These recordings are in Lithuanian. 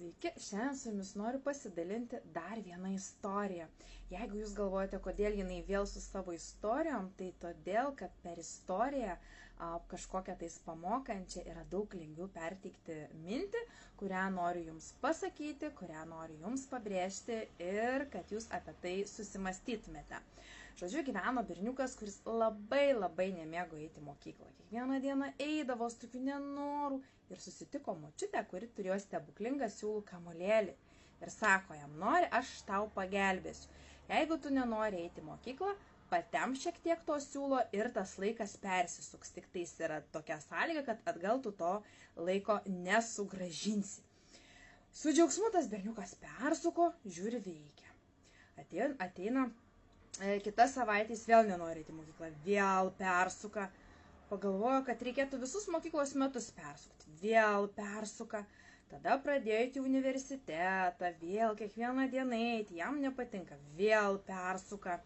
Sveiki, šiandien su jumis noriu pasidalinti dar vieną istoriją. Jeigu jūs galvojate, kodėl jinai vėl su savo istorijom, tai todėl, kad per istoriją kažkokią tais pamokančią yra daug lengviau perteikti mintį, kurią noriu jums pasakyti, kurią noriu jums pabrėžti ir kad jūs apie tai susimastytumėte. Žodžiu, gyveno berniukas, kuris labai nemėgo eiti į mokyklą. Kiekvieną dieną eidavo su tokiu nenoru ir susitiko močiutę, kuri turėjo stebuklingą siūlų kamuolėlį. Ir sako jam, nori, aš tau pagelbėsiu. Jeigu tu nenori eiti į mokyklą, patem šiek tiek to siūlo ir tas laikas persisuks. Tik tais yra tokia sąlyga, kad atgal tu to laiko nesugrąžinsi. Su džiaugsmu tas berniukas persuko, žiūri veikia. Ateina kita savaitė, jis vėl nenori eiti į mokyklą, vėl persuka. Pagalvojo, kad reikėtų visus mokyklos metus persukti, vėl persuka. Tada pradėjo eiti į universitetą, vėl kiekvieną dieną eiti, jam nepatinka, vėl persuka.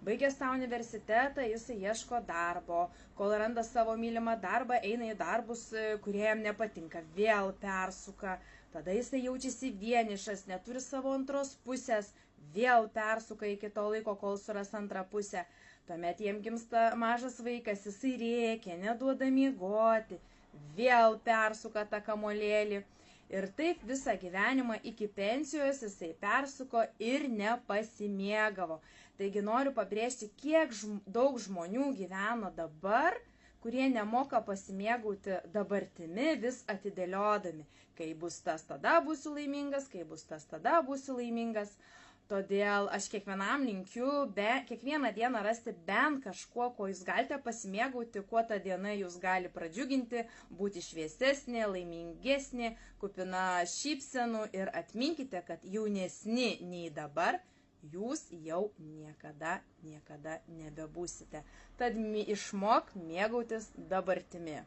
Baigęs tą universitetą, jisai ieško darbo, kol randa savo mylimą darbą, eina į darbus, kurie jam nepatinka, vėl persuka. Tada jisai jaučiasi vienišas, neturi savo antros pusės, vėl persuka iki to laiko, kol suras antrą pusę. Tuomet jiem gimsta mažas vaikas, jisai rėkia, neduoda miegoti, vėl persuka tą kamuolėlį. Ir taip visą gyvenimą iki pensijos jisai persuko ir nepasimėgavo. Taigi noriu pabrėžti, kiek daug žmonių gyveno dabar, kurie nemoka pasimėgauti dabartimi, vis atidėliodami. Kai bus tas, tada būsiu laimingas, kai bus tas, tada būsiu laimingas. Todėl aš kiekvienam linkiu kiekvieną dieną rasti bent kažkuo, ko jūs galite pasimėgauti, kuo ta diena jūs gali pradžiuginti, būti šviesesnė, laimingesnė, kupina šypsenų ir atminkite, kad jaunesni nei dabar jūs jau niekada nebebūsite. Tad išmok mėgautis dabartimi.